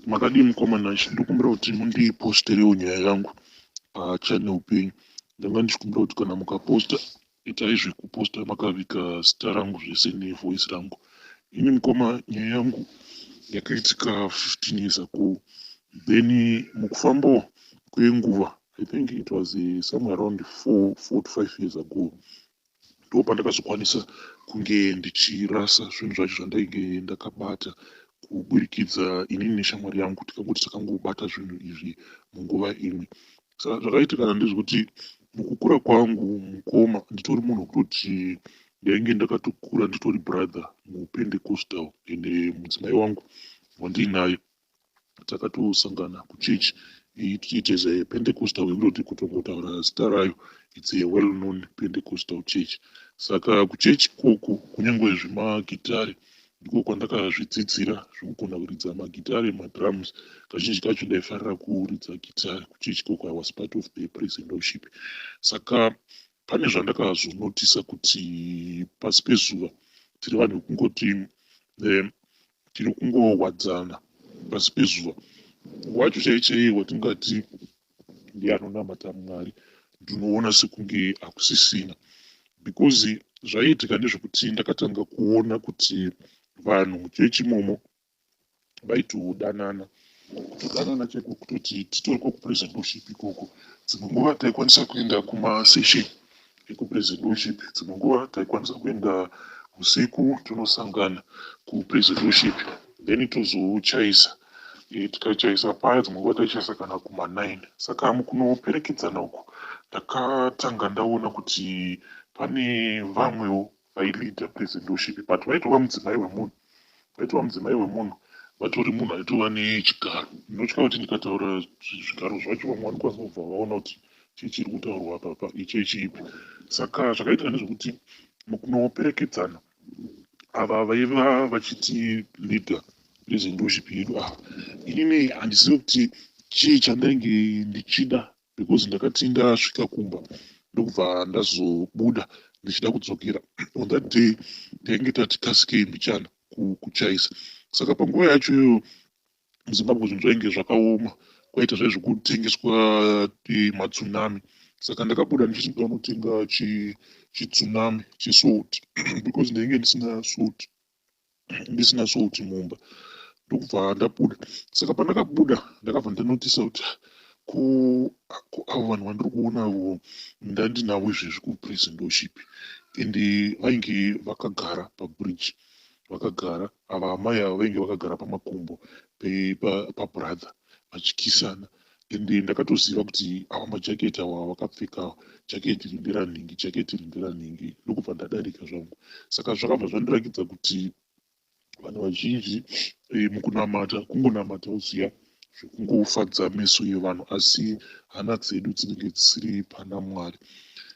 Makadi mukomana ndikumbira kuti mundiposterewo nyaya yangu pachannel upenyu. Ndanga ndichikumbira kuti kana mukaposta itai zvekuposta makavika zita rangu zvese nevoice rangu. Ini mukoma nyaya yangu yakaitika 15 years ago. Then mukufambawo kwenguva, I think it was somewhere around 4 to 5 years ago, ndo pandakazokwanisa kunge ndichirasa zvinhu zvacho zvandainge ndakabata kuburikidza inini neshamwari yangu tikangoti takangobata zvinhu izvi munguva imwe. Saka zvakaitikana ndezvekuti mukukura kwangu mukoma nditori munhu wekutoti ndainge ndakatokura nditori brother mupendecostal, ende mudzimai wangu wandinaye takatosangana kuchechi. It is a Pentecostal, wekutoti kutongotaura zita rayo, it's a well known Pentecostal church. Saka kuchechi koko kunyangwe zvemagitare ndiko kwandakazvidzidzira zvekugona kuridza magitare, madrums. Kazhinji kacho ndaifarira kuridza gitare kuchechi koko. I was part of the praise and worship. Saka pane zvandakazonotisa kuti pasi pezuva tiri vanhu vekungoti tiri kungowadzana pasi pezuva. Wacho chaichaiye watingati ndianonamata Mwari ndinoona sekunge hakusisina, because zvaiitika ndezvekuti ndakatanga kuona kuti vanhu muchechi imomo vaitodanana. Kutodanana chaiko kutoti titoriko kupraise and worship ikoko. Dzimwe nguva taikwanisa kuenda kumasession ekupraise and worship, dzimwe nguva taikwanisa kuenda usiku tonosangana kupraise and worship, then tozochaisa. Tikachaisa paya dzimwe nguva taichaisa kana kuma9. Saka mukunoperekedzana uku ndakatanga ndaona kuti pane vamwewo vailida praise and worship, but vaitova mudzimai wemunhu, vatori munhu aitova nechigaro. Ndinotya kuti ndikataura zvigaro zvacho vamwe vanokwanisa kubva vaona kuti chii chiri kutaurwa apa ichechi ipi. Saka zvakaitika nezvekuti mukunoperekedzana ava vaiva vachiti leader praise and worship yedu. Inini handizivi kuti chii chandainge ndichida, because ndakati ndasvika kumba ndokubva ndazobuda ndichida kudzokera. On that day ndainge tati kasike mbichana kuchaisa. Saka panguva yacho iyoyo muZimbabwe zvinhu zvainge zvakaoma, kwaita zvaizvekutengeswa matsunami. Saka ndakabuda ndichiti ndanotenga chitsunami chesalt because ndainge ndisina salt mumba, ndokubva ndabuda. Saka pandakabuda ndakabva ndanotisa kuti avo vanhu vandiri kuona avo ndandinavo izvezvi kupraise and worship, ende vainge vakagara pabridge, vakagara ava amai ava vainge vakagara pamakumbo pabrother vachikisana. Ende ndakatoziva kuti ava majaketi ava vakapfeka jaketi rindera nhingi, ndokubva ndadarika zvangu. Saka zvakabva zvandirakidza kuti vanhu vazhinji mukunamata kungonamata uziya zvekungofadza meso evanhu, asi hana dzedu dzinenge dzisiri pana Mwari.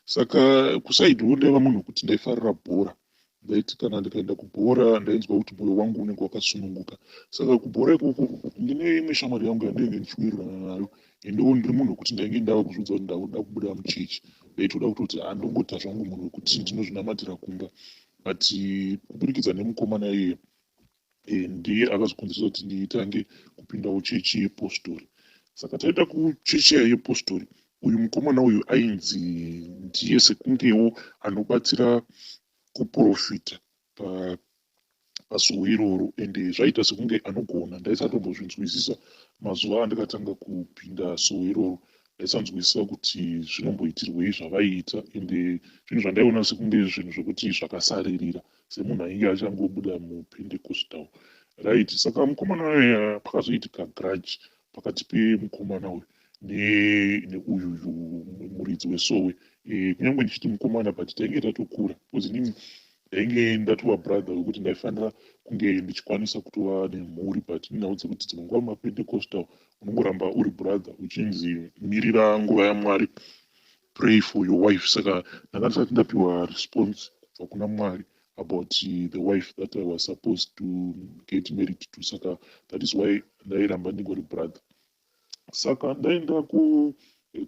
Saka kusaidhiwo ndaiva munhu wekuti ndaifarira bhora. Ndaiti kana ndikaenda kubhora ndainzwa kuti mwoyo wangu unenge wakasununguka. Saka kubhora ikoko ndine imwe shamwari yangu yandainge ndichiwirirana nayo, endewo ndiri munhu wekuti ndainge ndava kuzvidza kuti ndakuda kubuda muchechi. Ndaitoda kutoti ndongota zvangu munhu wekuti ndinozvinamatira kumba, but kuburikidza nemukomana iyeye ndiye akazokonzeresa kuti nditange kupindawo chechi yepostori. Saka taenda kuchechi yepostori. Uyu mukomana uyu ainzi ndiye sekungewo anobatsira kuprofita pasuo iroro, ende zvaita sekunge anogona. Ndaisatombozvinzwisisa mazuva andakatanga kupinda suo iroro. Ndaisanzwisisa kuti zvinomboitirwei zvavaiita, ende zvinhu zvandaiona sekunge zvinhu zvokuti zvakasaririra semunhu ainge achangobuda mupendecostal, right? Saka mukomana uyu pakazoitika grudge pakati pemukomana uyu neuyu muridzi wesowe. Kunyange ndichiti mukomana, but tainge tatokura, because inini ndainge ndatova brother wekuti ndaifanira kunge ndichikwanisa kutova nemhuri, but ndinaudza kuti dzimwe nguva mapendecostal unongoramba uri brother uchinzi mirira nguva yaMwari, pray for your wife. Saka ndanga ndisati ndapiwa response kubva kuna Mwari about the wife that I was supposed to get married to. Saka that is why ndairamba ndingori brother. Saka ndaenda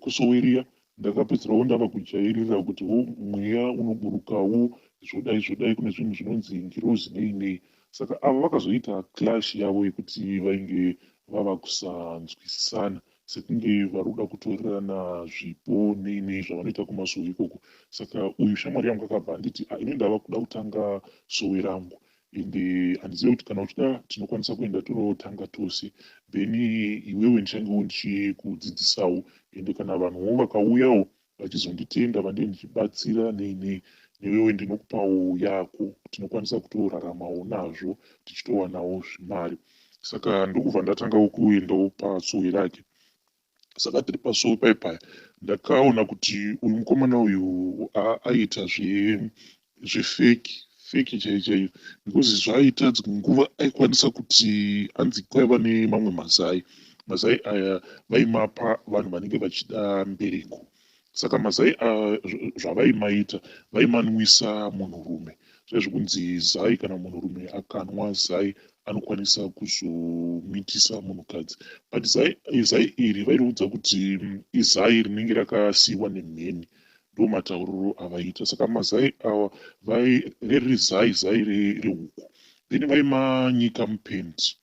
kusoweria, ndakapedzerawo ndava kujairira kuti mweya unoburukawo zvodai kune zvinhu zvinonzi ngirozi nei. Saka ava vakazoita clash yavo yekuti vainge vava kusanzwisisana sekunge vari kuda kutorerana zvipo nei zvavanoita kumasowe ikoko. Saka uyu shamwari yangu akabva anditi ini ndava kuda kutanga sowe rangu ende handizivi kuti kana uchida tinokwanisa kuenda torotanga tose, then iwewe ndichangewo ndichikudzidzisawo, ende kana vanhuwo vakauyawo vachizonditenda vandee ndichibatsira nei newewe ndinokupawo yako, tinokwanisa kutoraramawo nazvo tichitowanawo zvimari. Saka ndokubva ndatangawo kuendawo pasowe rake. Saka tiri pasowe paipaya ndakaona kuti uyu mukomana uyu aita zvefeki chaiyo, because zvaaita dzimwe nguva aikwanisa kuti hanzi kwaiva nemamwe mazai aya vaimapa vanhu vanenge vachida mbereko. Saka mazai zvavaimaita vaimanwisa munhurume, zvaizvokunzi zai kana munhurume akanwa zai anokwanisa kuzomitisa munhukadzi, but zai iri vairoudza kuti izai rinenge rakasiyiwa nemheni, ndo matauriro avaita. Saka mazai ava riri zai rehuku, then vaimanyika mupendi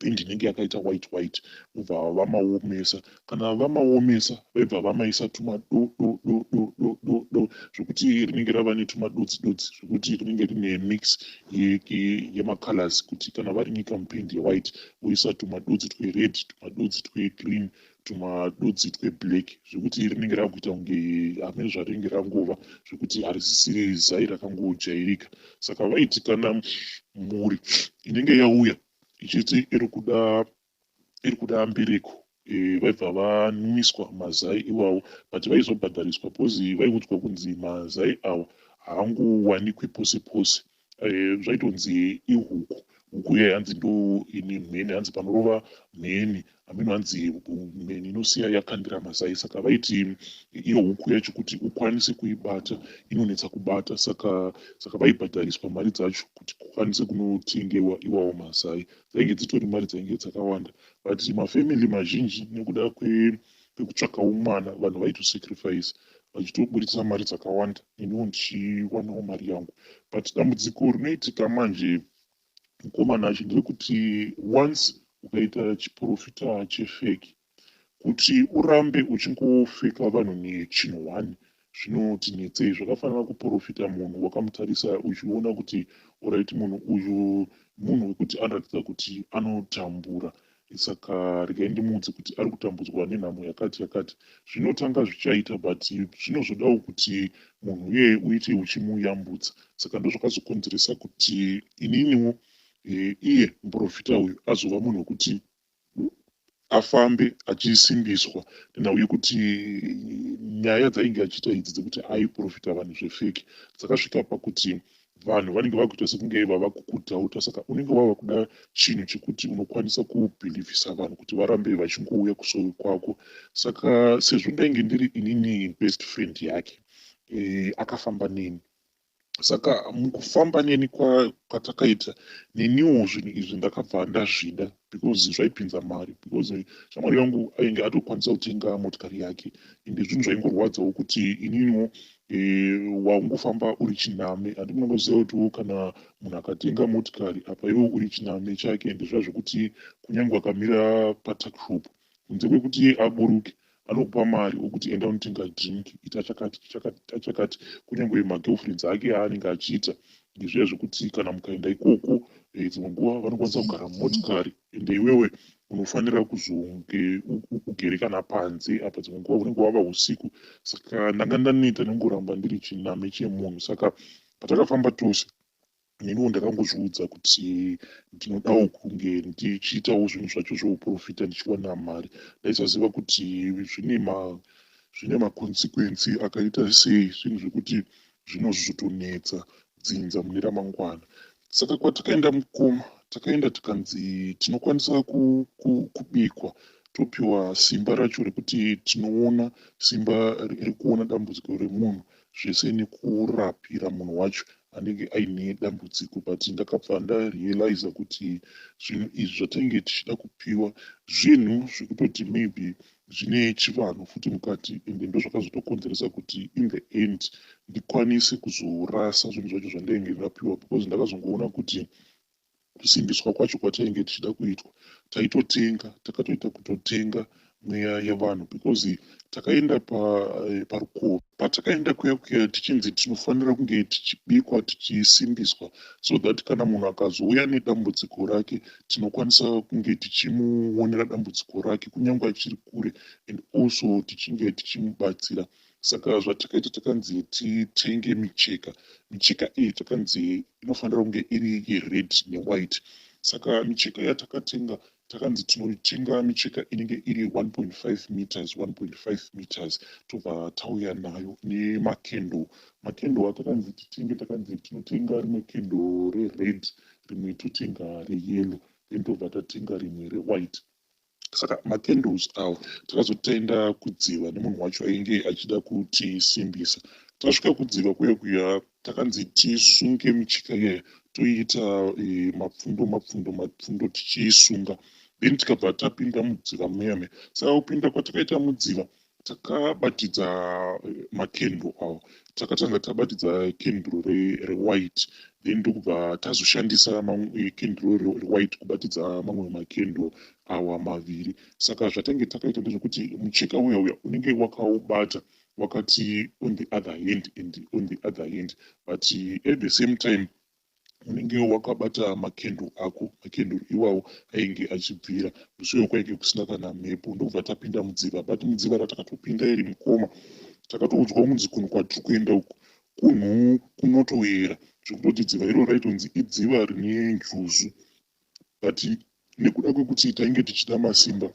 inenge yakaita white vobva vamaomesa. Kana vamaomesa vaibva vamaisa tumadododododo zvokuti rinenge rava netumadodzidodzi zvokuti rinenge rine mix yemacolors, kuti kana varinyika mupendi yewhite voisa tumadodzi twered, tumadodzi twegreen, tumadodzi tweblack, zvokuti rinenge rava kuita kunge hamene zvarinenge rangova, zvokuti harisisiri zai rakangojairika. Saka vaiti kana mhuri inenge yauya ichiti iri kuda mbereko, vaibva vanwiswa mazai iwawo, but vaizobhadhariswa bhozi vaiudzwa kunzi mazai awa haangowanikwe pose pose. Zvaitonzi ihuku, huku iyayi hanzi ndo ine mheni, hanzi panorova mheni hameno hanzi mheni inosiya yakandira mazai. Saka vaiti iyo huku yacho kuti ukwanise kuibata inonetsa kubata, saka vaibhadhariswa mari dzacho kuti kukwanise kunotengewa iwawo mazai. Dzainge dzitori mari dzainge dzakawanda, but mafamily mazhinji nekuda kwekutsvakawo mwana vanhu vaitosacrifice vachitobudisa mari dzakawanda, iniwo ndichiwanawo mari yangu. But dambudziko rinoitika manje mukomana acho nderekuti once ukaita chiprofita chefeki, kuti urambe uchingofeka vanhu nechinhwani zvinotinetsei. Zvakafanana kuprofita munhu wakamutarisa uchiona kuti oraiti munhu uyu munhu wekuti anoratidza kuti anotambura, saka regai ndimuudze kuti ari kutambudzwa nenhamo yakati zvinotanga zvichaita, but zvinozodawo kuti munhu iyeye uite uchimuyambutsa. Saka ndozvakazokonzeresa kuti ininiwo iye muprofita uyu azova munhu wekuti afambe achisimbiswa nenhau yekuti nyaya dzainge achiita idzi dzekuti aiprofita vanhu zvefeki dzakasvika pakuti vanhu vanenge vakuita sekunge vava kukudhauta. Saka unenge wava kuda chinhu chekuti unokwanisa kubhilivhisa vanhu kuti varambe vachingouya kusowe kwako. Saka sezvo ndainge ndiri inini best friend yake, akafamba neni. Saka mukufamba neni kwatakaita, neniwo zvinhu izvi ndakabva ndazvida because zvaipinza mari, because shamwari yangu ainge atokwanisa kutenga motikari yake, ende zvinhu zvaingorwadzawo kuti ininiwo waungofamba uri chinhame. Handinoziva kutiwo kana munhu akatenga motikari apa iwo uri chinhame chake, ende zviya zvokuti kunyange akamira patakrop kunze kwekuti aburuke anokupa mari okuti enda unotenga drink, ita chakati kunyange magirlfriends ake aanenge achiita. Ndizviya zvokuti kana mukaenda ikoko dzimwe nguva vanokwanisa kugara mumotikari ende iwewe unofanira kuzonge ugere kana panze apa dzimwe nguva unenge wava usiku. Saka ndanga ndaneta nengoramba ndiri chinhame chemunhu. Saka patakafamba tose neniwo ndakangozviudza kuti ndinodawo kunge ndichiitawo zvinhu zvacho zvouprofita ndichiwana mari. Ndaisaziva kuti zvine makonsekwensi akaita sei, zvinhu zvekuti zvinozotonetsa dzinza mune ramangwana. Saka kwatakaenda mukoma takaenda tikanzi tinokwanisa kubikwa topiwa simba racho rekuti tinoona simba rekuona dambudziko remunhu zvese nekurapira munhu wacho anenge aine dambudziko. But ndakabva ndarealiza kuti zvinhu izvi zvatainge tichida kupiwa zvinhu zvekutoti maybe zvine chivanhu futi mukati, ende ndo zvakazotokonzeresa kuti in the end ndikwanise kuzorasa zvinhu zvacho zvandainge ndapiwa, because ndakazongoona kuti kusimbiswa kwacho kwatainge tichida kuitwa taitotenga, takatoita kutotenga mweya yevanhu because takaenda parukova patakaenda kuya kuya tichinzi tinofanira kunge tichibikwa tichisimbiswa so that kana munhu akazouya nedambudziko rake tinokwanisa kunge tichimuonera dambudziko rake kunyange achiri kure and also tichinge tichimubatsira. Saka zvatakaita takanzi titenge micheka iyi takanzi inofanira kunge iri yered newhite. Saka micheka yatakatenga takanzi tinotenga micheka inenge iri 1.5 meters 1.5 meters tobva tauya nayo nemakendo. Makendo atakanzi titenge takanzi tinotenga rimwe kendo rered rimwe totenga reyellow then tobva tatenga rimwe rewhite. Saka macandles avo takazotaenda kudziva nemunhu wacho ainge achida kutisimbisa. Tasvika kudziva kuya kuya takanzi tisunge micheka iyaya toiita mapfundo tichiisunga then tikabva tapinda mudziva muyame. Saka kupinda kwatakaita mudziva takabatidza makendo avo takatanga tabatidza kendro rewhite then ndokubva tazoshandisa kendro rewhite kubatidza mamwe makendo awa maviri. Saka zvatange takaita ndezvekuti mucheka uya unenge wakaubata wakati on the other hand and on the other hand but at the same time unenge wakabata makendo ako. Makendo iwawo ainge achibvira mushure kwainge kusina kana mhepo ndokubva tapinda mudziva but mudziva ratakatopinda iri mukoma takatoudzwa kunzi kunhu kwatiri kuenda uku kunhu kunotoyera zvekutoti dziva iro raitonzi idziva rine njuzu but nekuda kwekuti tainge tichida masimba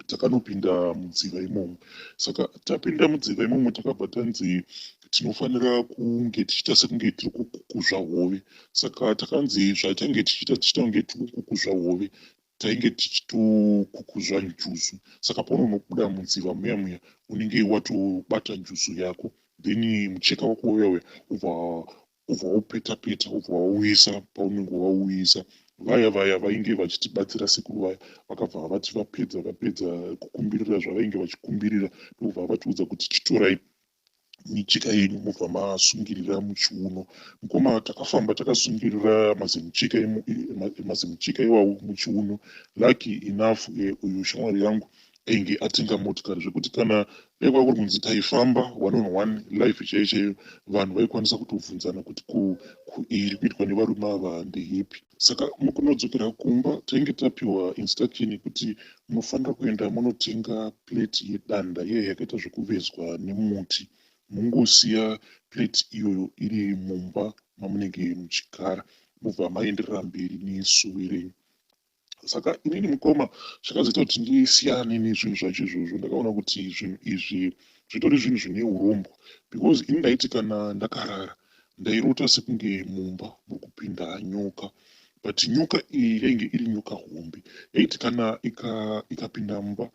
takanopinda mudziva imomo. Saka tapinda mudziva imomo takabva tanzi tinofanira kunge tichiita sekunge tiri kukukuzva hove. Saka takanzi zvatainge tichiita kunge tiri kukukuzva hove tainge tichitokukuzva njuzu. Saka paunonobuda mudziva muya unenge watobata njuzu yako then mucheka wako uya ubva waupeta ubva wauisa paunenge wauisa. Vaya vainge vachitibatsira sekuru vaya vakabva vati vapedza kukumbirira zvavainge vachikumbirira ndobva vatiudza kuti chitorai micheka yenyu mubva masungirira muchiuno. Mukoma takafamba takasungirira mazimucheka iwawo muchiuno. Lucky enough uyu shamwari yangu ainge atenga motikari zvekuti kana dai kwakuri kunzi taifamba 1 life chaiyo vanhu vaikwanisa kutovhunzana kuti iri kuitwa nevarume ava ndeipi. Saka mukunodzokera kumba tainge tapiwa instruction yekuti munofanira kuenda munotenga plate yedanda iya yakaita zvekuvezwa nemuti mungosiya plate iyoyo iri mumba mamunenge muchigara mubva maenderera mberi nesuwe renyu. Saka inini mukoma zvakazoita kuti ndisiyane nezvinhu zvacho izvozvo ndakaona kuti zvinhu izvi zvitori zvinhu zvine urombo because ini ndaiti kana ndakarara ndairota sekunge mumba muri kupinda nyoka but nyoka iyi yainge iri nyoka hombe yaiti kana ikapinda mumba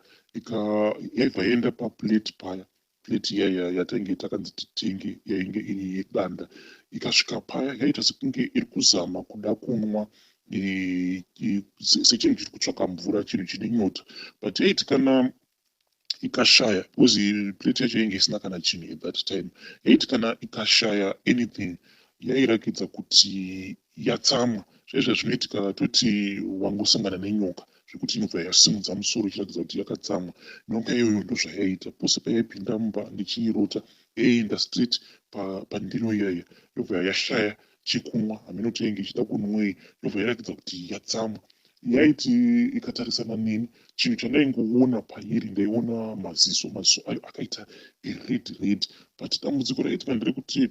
yaibva yaenda paplate paya plate iyaya yatainge takanzi titenge yainge iri yedanda ikasvika paya yaita sekunge iri kuzama kuda kunwa sechinhu chiri kutsvaka mvura chinhu chine nyota but yaiti kana ikashaya because plate yacho yainge isina kana chinhu at that time yaiti kana ikashaya anything yairakidza kuti yatsamwa zvaizva zvinoitika toti wangosangana nenyoka zvekuti inobva yasimudza musoro ichiratidza kuti yakatsamwa. Nyoka iyoyo ndo zvayaita pose payaipinda mumba ndichiirota yaenda straight pandiro iyaya yobva yashaya chekumwa haminoti yainge ichida kunwei yobva yaratidza kuti yatsamwa. Yaiti ikatarisana neni chinhu chandaingoona pairi ndaiona maziso ayo akaita red but dambudziko raitika nderekuti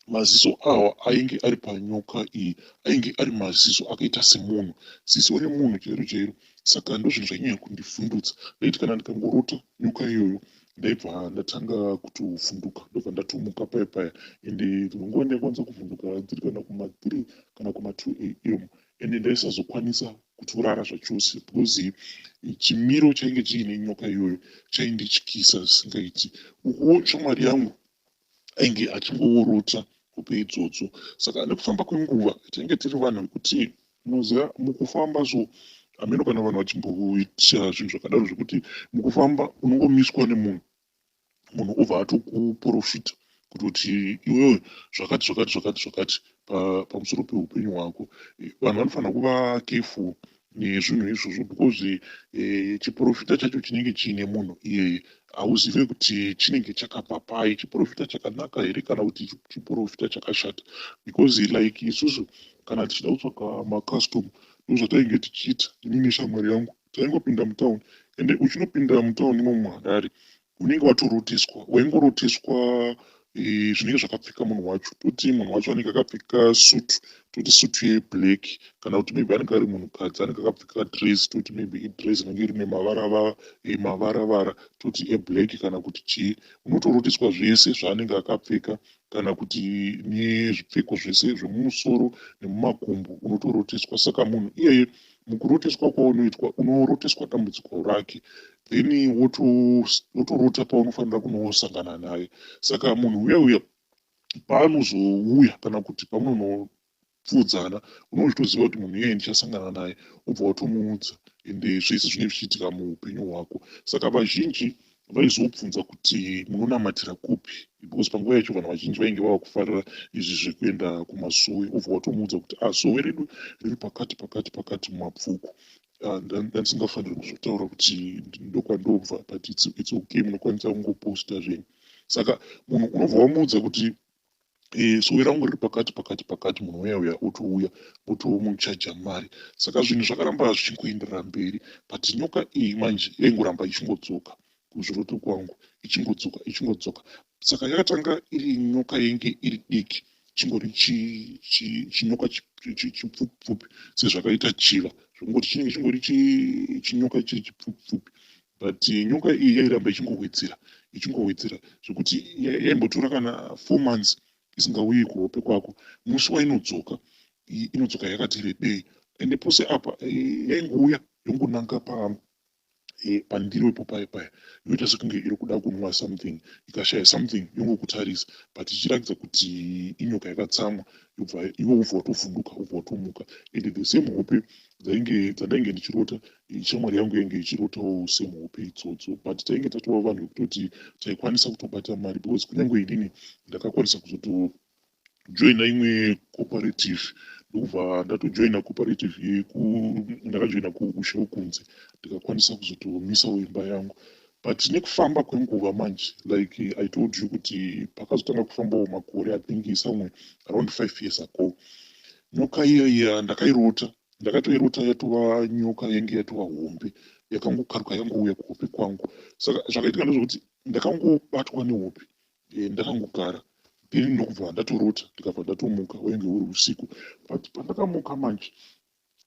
maziso awa ainge ari panyoka iyi ainge ari maziso akaita semunhu ziso remunhu chairo. Saka ndozvinhu zvainyanya kundivhundutsa ndaiti kana ndikangorota nyoka iyoyo ndaibva ndatanga kutovhunduka ndobva ndatomuka paya ende nguva ndaikwanisa kuvhunduka dziri kana kuma3 kana kuma2 am ende ndaisazokwanisa kutorara zvachose because chimiro chainge chiine nyoka iyoyo chaindityisa zvisingaiti. Ukuwo shamwari yangu ainge achingorota kupe idzodzo. Saka nekufamba kwenguva tainge tiri vanhu vekuti munoziva mukufamba so hameno kana vanhu vachimboita zvinhu zvakadaro zvekuti mukufamba unongomiswa nemunhu obva atokuprofita kutoti iwewe zvakati pamusoro peupenyu hwako. Vanhu vanofanira kuva careful nezvinhu izvozvo because chiprofita chacho chinenge chiine munhu iyeye hauzive kuti chinenge chakabva pai, chiprofita chakanaka here kana kuti chiprofita chakashata. Because like isusu kana tichida kutsvaga macustom ndozvatainge tichiita ini neshamwari yangu, taingopinda mutauni, ende uchinopinda mutauni imomo muHarare unenge watoroteswa, waingoroteswa zvinenge zvakapfeka munhu wacho. Toti munhu wacho anenge akapfeka sutu, toti sutu yeblack, kana kuti maybe anenge ari munhukadzi anenge akapfeka dress, toti maybe idress rinenge rine mavaravara, toti eblack kana kuti chii. Unotoroteswa zvese zvaanenge akapfeka kana kuti nezvipfeko zvese zvemumusoro nemumakumbo unotoroteswa. Saka munhu iyeye mukuroteswa kwaunoitwa unoroteswa dambudziko rake, then wotorota paunofanira kunosangana naye. Saka munhu uya paanozouya kana kuti pamunonopfudzana unotoziva kuti munhu iyeye ndichasangana naye, obva watomuudza ende zvese zvinenge zvichiitika muupenyu hwako. Saka vazhinji vaizobvunza kuti munonamatira kupi, because panguva yacho vanhu vazhinji vainge vava kufarira izvi zvekuenda kumasowe, obva watomuudza kuti sowe redu riri pakati mumabvuku. Ndandisingafaniri kuzotaura kuti ndokwandobva, but it's okay, munokwanisa kungoposta zvenyu. Saka munhu unobva wamuudza kuti sowe rangu riri pakati, munhu uyauya otouya otomuchaja mari. Saka zvinhu zvakaramba zvichingoenderera mberi, but nyoka iyi manje yaingoramba ichingodzoka kuzviroto kwangu, ichingodzoka. Saka yakatanga iri nyoka yenge iri diki, chingori chinyoka chipfupi sezvakaita chiva, zvongoti chinenge chingori chinyoka chiri chipfupi. But nyoka iyi yairamba ichingowedzera zvekuti yaimbotora kana 4 months isingauyi kuhope kwako. Musi wainodzoka inodzoka yakati rebei, ende pose apa yaingouya yongonanga pandiro ipo paya yoita sekunge iri kuda kunwa something, ikashaya something yongokutarisa, but ichiratidza kuti inyoka yakatsamwa. Iwe ubva watovhunduka, ubva watomuka. And the same hope dzandainge ndichirota, shamwari yangu yainge ichirotawo same hope idzodzo, but tainge tatova vanhu vekutoti taikwanisa kutobata mari, because kunyange idini ndakakwanisa kuzotojoina imwe cooperative, ndobva ndatojoina cooperative ndakajoina kuushe wokunze, ndikakwanisa kuzotomisawo imba yangu. But nekufamba kwenguva manje, like I told you kuti pakazotanga kufambawo makore, I think somewhere around 5 years ago, nyoka iya ndakatoirota yatova nyoka yange yatova hombe, yakangokaruka yangouya kuhope kwangu. Saka zvakaitika ndezvekuti ndakangobatwa nehope, ndakangogara, then ndokubva ndatorota, ndikabva ndatomuka, wainge uri usiku. But pandakamuka manje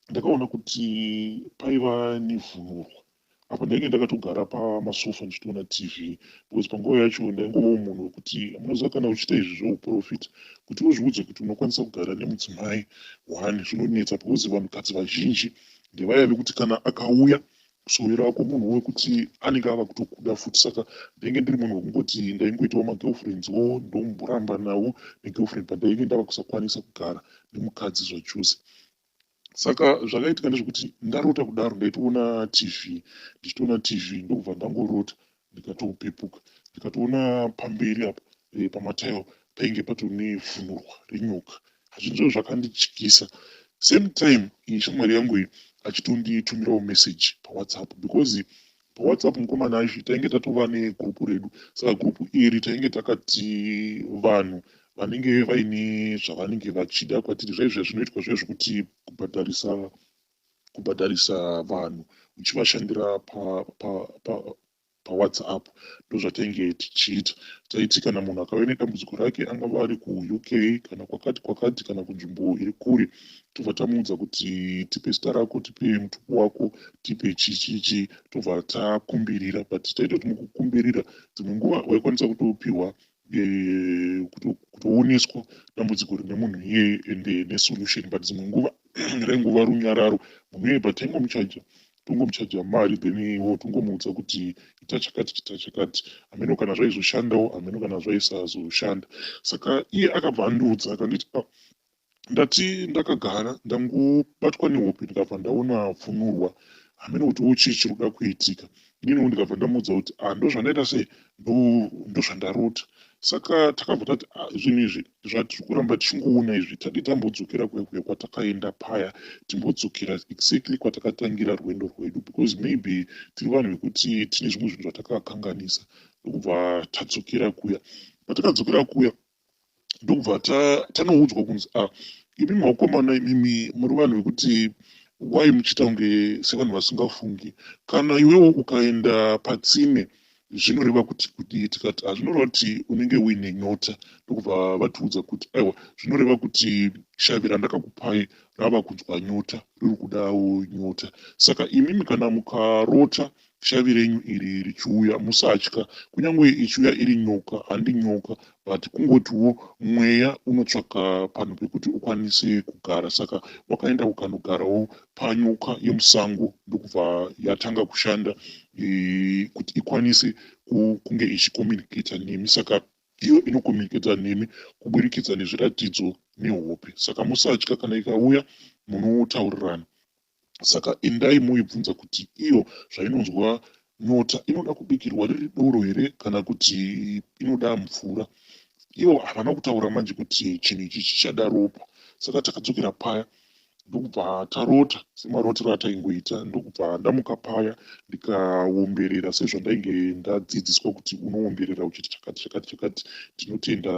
ndakaona kuti paiva nevhunurwa. Apa ndainge ndakatogara pamasofa ndichitoona TV, because panguva yacho ndaingovawo munhu wekuti munoziva kana uchiita izvi zveuprofita kuti uzviudze kuti unokwanisa kugara nemudzimai 1 zvinonetsa, because vanhukadzi vazhinji ndevaya vekuti kana akauya sowe rako munhu wekuti anenge ava kutokuda futi. Saka ndainge ndiri munhu wekungoti ndaingoitawo magirlfriendswo ndomboramba nawo negirlfriend, but ndainge ndava kusakwanisa kugara nemukadzi zvachose. Saka zvakaitika ndezvekuti ndarota kudaro, ndaitoona TV ndobva ndangorota ndikatopepuka, ndikatoona pamberi apa pamatayo painge patone vhunurwa renyoka. Hazvinzvo zvakandityisa. Same time shamwari yangu iyi achitonditumirawo message pawhatsapp, because pawhatsapp mukomana aizvi tainge tatova negrupu redu. Saka grupu iri tainge takati vanhu vanenge vaine zvavanenge vachida kwatiri, zvaizvo zvinoitwa zvaizvo kuti kubhadharisa vanhu uchivashandira pawhatsapp, ndozvatainge tichiita. Taiti kana munhu akauya nedambudziko rake, angava ari kuUK kana kwakati kana kunzvimbo iri kure, tobva tamuudza kuti tipe zita rako, tipe mutupo wako, tipe chichichi, tobva takumbirira. But taitoti mukukumbirira dzimwe nguva waikwanisa kutopiwa kutooneswa dambudziko rine munhu iye ende nesolution, but dzimwe nguva rainguva runyararo. Munhu iye tongomuchaja mari, then tongomuudza kuti ita chakati, hameno kana zvaizoshandawo, hameno kana zvaisazoshanda. Saka iye akabva andiudza akanditi ndati ndakagara ndangobatwa nehope, ndikabva ndaona vhunurwa, hameno kuti chii chiri kuda kuitika. Ininiwo ndikabva ndamuudza kuti ndozvandaita sei, ndozvandarota. Saka takabva tati zvinhu izvi zvatiri kuramba tichingoona izvi tadi tambodzokera kuya kwatakaenda paya, timbodzokera exactly kwatakatangira rwendo rwedu, because maybe tiri vanhu vekuti tine zvimwe zvinhu zvatakakanganisa. Ndokubva tadzokera kuya. Patakadzokera kuya ndokubva tanoudzwa kunzi imi makomana imimi muri vanhu vekuti wai muchiita kunge sevanhu vasingafungi. Kana iwewo ukaenda patsime zvinoreva kuti kudii? Tikati zvinoreva kuti unenge uine nyota. Ndokubva vatiudza kuti aiwa, zvinoreva kuti shavi randakakupai rava kunzwa nyota, riri kudawo nyota. Saka imimi kana mukarota shavi renyu iri richiuya, musatya. Kunyange ichiuya iri nyoka, handi nyoka, but kungotiwo mweya unotsvaka panhu pekuti ukwanise kugara. Saka wakaenda ukanogarawo panyoka yemusango, ndokubva yatanga kushanda kuti ikwanise kunge ichikominiketa nemi. Saka iyo inokominiketa nemi kuburikidza nezviratidzo nehope. Saka musatya, kana ikauya munotaurirana. Saka endai muibvunza kuti iyo zvainonzwa nyota inoda kubikirwa riri doro here kana kuti inoda mvura. Ivo havana kutaura manje kuti chinhu ichi chichada ropa. Saka takadzokera paya ndokubva tarota semarotero ataingoita. Ndokubva ndamuka paya ndikaomberera sezvandainge ndadzidziswa kuti unoomberera uchiti chakati chakati chakati. Ndinotenda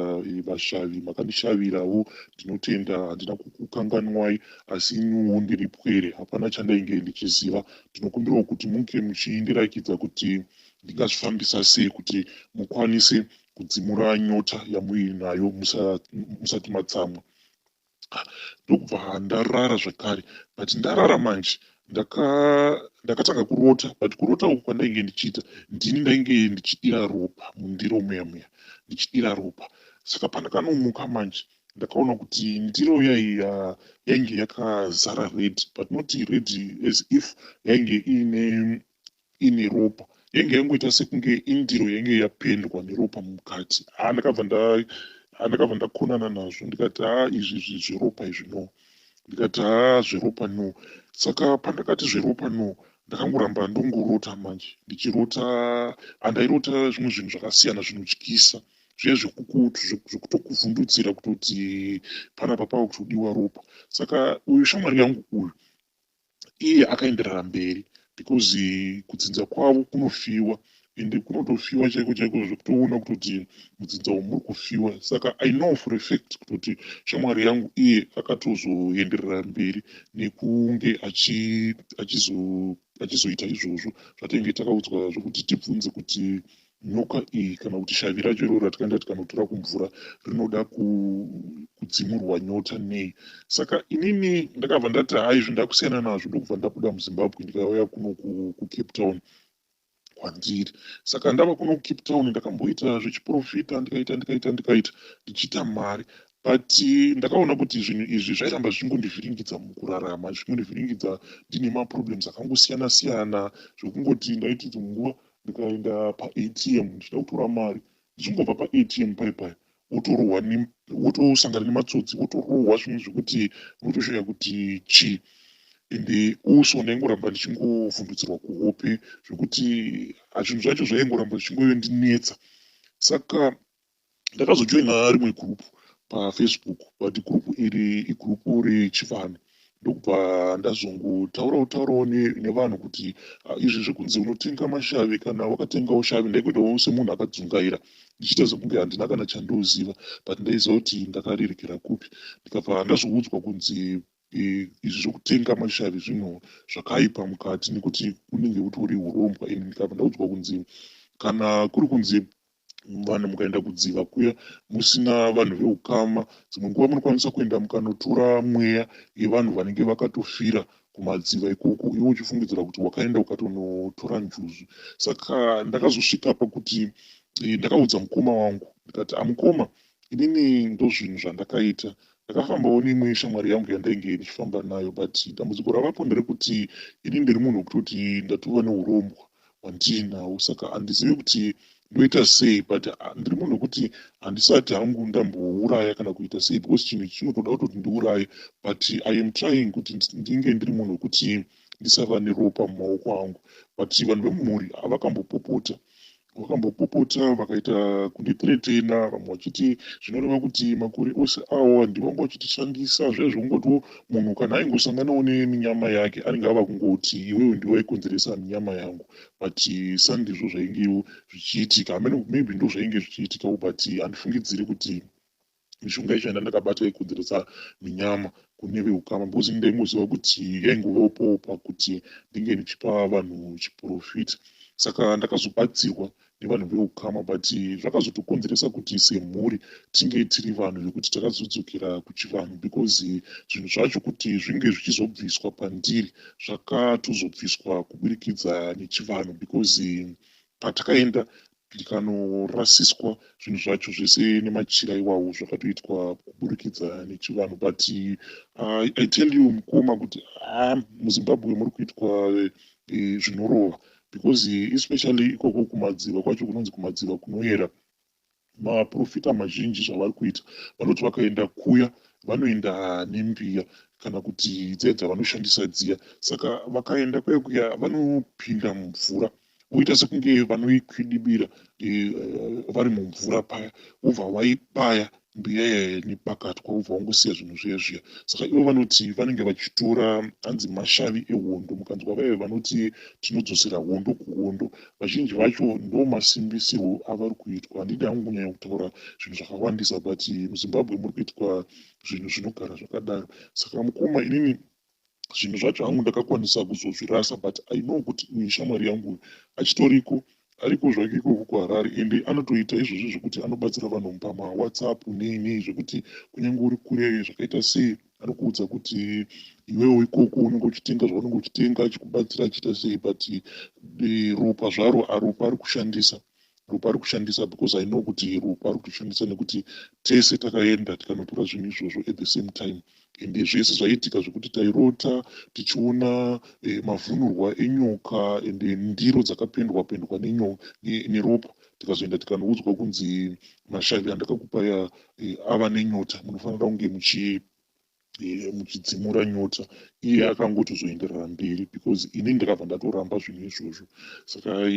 vashavi makandishavirawo, ndinotenda handina kukukanganwai, asi inyuwo ndiri pwere, hapana chandainge ndichiziva. Ndinokumbirawo kuti munge muchindirakidza kuti ndingazvifambisa sei kuti mukwanise kudzimura nyota yamuinayo musati matsamwa. Ndokubva ndarara zvakare, but ndarara manje ndakatanga kurota, but kurota uku kwandainge ndichiita ndini ndainge ndichidira ropa mundiro muya muya, ndichidira ropa. Saka pandakanomuka manje ndakaona kuti ndiro yainge yakazara red, but not red as if yainge ine ropa. Yainge yangoita sekunge indiro yainge yapendwa neropa mukati. Ndakabva ndakonana nazvo ndikati izvi zveropa izvi no, ndikati zveropa no. Saka pandakati zveropa no, ndakangoramba ndongorota manje, ndichirota. Handairota zvimwe zvinhu zvakasiyana zvinotyisa, zviya zvekukutu zvekutokuvhundutsira kutoti panapa pava kutodiwa ropa. Saka uyu shamwari yangu uyu, iye akaenderera mberi, because kudzinza kwavo kunofiwa, ende kunotofiwa chaiko chaiko zvekutoona kutoti mudzinza umu muri kufiwa. Saka I know for a fact kutoti shamwari yangu iye akatozoenderera mberi nekunge achizoita izvozvo zvatinge takaudzwa zvokuti tibvunze kuti nyoka iyi kana kuti shavi racho iroro ratikaenda tikanotora kumvura rinoda kudzimurwa nyota nei. Saka inini ndakabva ndati izvi ndakusiyana nazvo, ndokubva ndabuda muZimbabwe ndikauya kuno kuCape Town kwandiri. Saka ndava kuno kuCape Town ndakamboita zvechiprofita, ndikaita ndichiita mari, but ndakaona kuti zvinhu izvi zvairamba zvingondivhiringidza mukurarama, zvingondivhiringidza ndine maproblems akangosiyana siyana, zvekungoti ndaiti dzimwe nguva ndikaenda paATM ndichida kutora mari, ndichingobva paATM paya wotorohwa wotosangana nematsotsi, wotorohwa zvinhu zvekuti unotoshuya kuti chii. Ende uso ndaingoramba ndichingovhundutsirwa kuhope zvekuti zvinhu zvacho zvaingoramba zvichingondinetsa. Saka ndakazojoina rimwe gurupu paFacebook, but gurupu iri igurupu rechivanhu. Ndokubva ndazongotaurawo nevanhu kuti izvi zvekunzi unotenga mashavi, kana wakatengawo shavi, ndaikuitawo semunhu akadzungaira, ndichiita sekunge handina kana chandoziva, but ndaiziva kuti ndakarirekera kupi. Ndikabva ndazoudzwa kunzi izvi zvokutenga mashavi zvinhu zvakaipa mukati, nekuti unenge utori urombwa. Ini ndikabva ndaudzwa kunzi kana kuri kunzi vanhu mukaenda kudziva kuya musina vanhu veukama, dzimwe nguva munokwanisa kuenda mukanotora mweya yevanhu vanenge vakatofira kumadziva ikoko, iwe uchifungidzira kuti wakaenda ukatonotora njuzu. Saka ndakazosvika pakuti ndakaudza mukoma wangu ndikati mukoma, inini ndo zvinhu zvandakaita. Ndakafambawo neimwe shamwari yangu yandainge ndichifamba nayo, but dambudziko ravapo nderekuti ini ndiri munhu wekutoti ndatova neurombwa hwandinawo. Saka handizivi kuti ndoita sei, but ndiri munhu wekuti handisati hangu ndambouraya kana kuita sei, because chinhu ichi chinotoda kutoti ndiuraye, but I am trying kuti ndinge ndiri munhu wekuti ndisava neropa mumaoko angu. But vanhu vemumhuri havakambopopota vakambopopota vakaita kunditiretena, vamwe vachiti zvinoreva kuti makore ose awo handi vanga vachitishandisa zvaizvongotiwo munhu kana aingosanganawo neminyama yake anenge ava kungoti iwewe ndiwe waikonzeresa minyama yangu, but sandizvo zvaingewo zvichiitika. Maybe ndo zvainge zvichiitikawo, but handifungidziri kuti mishonga yacho yanda ndakabata ikonzeresa minyama kune veukama, because ndaingoziva kuti yaingovawo pakuti ndinge ndichipa vanhu chiprofita. Saka ndakazobatsirwa nevanhu veukama, but zvakazotokonzeresa kuti semhuri tinge tiri vanhu vekuti takazodzokera kuchivanhu, because zvinhu zvacho kuti zvinge zvichizobviswa pandiri zvakatozobviswa kuburikidza nechivanhu, because patakaenda ndikanorasiswa zvinhu zvacho zvese nemachira iwawo zvakatoitwa kuburikidza nechivanhu. But I tell you mukoma kuti muzimbabwe muri kuitwa zvinorova, because especially ikoko kumadziva kwacho kunonzi kumadziva kunoyera, maprofita mazhinji zvavari kuita vanoti vakaenda kuya vanoenda nembiya kana kuti dziya dzavanoshandisa dziya. Saka vakaenda kuya vanopinda mumvura voita sekunge vanoikwidibira vari mumvura paya, vobva vaibaya mbiya yaya nepakatwa, vobva vangosiya zvinhu zviya zviya. Saka ivo vanoti vanenge vachitora hanzi mashavi ehondo, mukanzwa vaya vanoti tinodzosera hondo kuhondo, vazhinji vacho ndo masimbisirwo avari kuitwa. Handidi hangu kunyanya kutaura zvinhu zvakawandisa, but muzimbabwe muri kuitwa zvinhu zvinogara zvakadaro. Saka mukoma inini zvinhu zvacho hangu ndakakwanisa kuzozvirasa, but I know kuti uyu shamwari yangu achitoriko, ariko zvake ikoko kuharare, ende anotoita izvozvo zvekuti anobatsira vanhu pamawhatsapp nei zvekuti kunyange uri kure zvakaita sei anokuudza kuti iwewo ikoko unenge uchitenga zvaunenge uchitenga, achikubatsira achiita sei, but ropa zvaro ropa ari kushandisa, because I know kuti ropa ari kutoshandisa nekuti tese takaenda tikanotora zvinhu izvozvo at the same time. Ende zvese zvaiitika zvekuti tairota tichiona mavhunurwa enyoka ende ndiro dzakapendwa neropa, tikazoenda tikanoudzwa kunzi mashavi andakakupaya ava nenyota, munofanira kunge muchidzimura nyota. Iye akangotozoenderera mberi, because ini ndakabva ndatoramba zvinhu izvozvo. Saka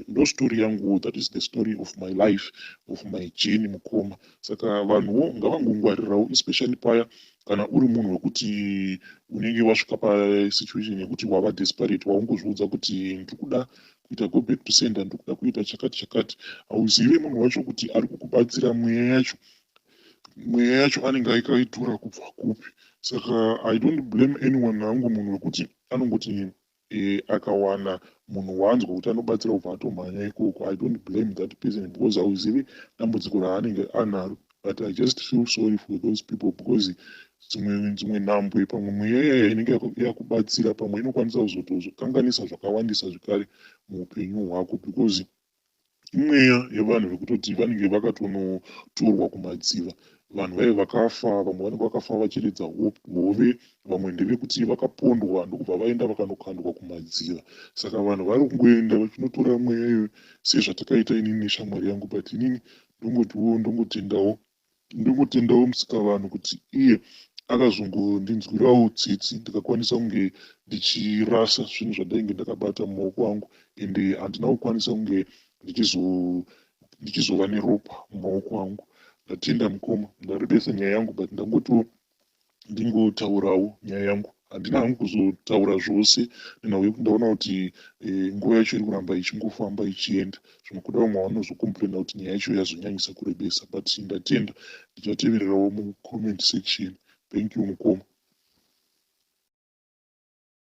ndo story yangu, that is the story of my life, of my journey mukoma. Saka vanhuwo ngavangongwarirawo, especially paya kana uri munhu wekuti unenge wasvika pasituation yekuti wava desperate, waungozviudza kuti ndikuda kuita go back to sender, ndikuda kuita chakati, hauzive munhu wacho kuti ari kukubatsira mweya yacho anenge aikaitora kubva kupi. Saka I don't blame anyone, hangu munhu wekuti anongoti akawana munhu waanzwa kuti anobatsira kubva atomhanya ikoko. I don't blame that person, because hauzivi dambudziko raanenge anaro, but I just feel sorry for those people, because dzimwe nhambwe pamwe mweya yaya inenge yakubatsira pamwe inokwanisa kuzotozokanganisa zvakawandisa zvekare muupenyu hwako, because imweya yevanhu vekutoti vanenge vakatonotorwa kumadziva. Vanhu vaive vakafa, vamwe vanenge vakafa vachiridza hove, vamwe ndevekuti vakapondwa ndokubva vaenda vakanokandwa kumadziva. Saka vanhu vari kungoenda vachinotora mweya iyoyo sezvatakaita inini neshamwari yangu, but inini ndongotendawo musikavanhu kuti iye akazongondinzwirawo tsitsi, ndikakwanisa kunge ndichirasa zvinhu zvandainge ndakabata mumaoko angu, ende handina kukwanisa kunge ndichizova neropa mumaoko angu. Ndatenda mukoma, ndarebesa nyaya yangu, but ndingotaurawo nyaya yangu. Handina hangu kuzotaura zvose nenhau yekuti ndaona kuti nguva yacho iri kuramba ichingofamba ichienda, zvimwe kuda vamwe vanozokomplaina kuti nyaya yacho yazonyanyisa kurebesa, but ndatenda, ndichatevererawo mucomment section. Thank you mukoma.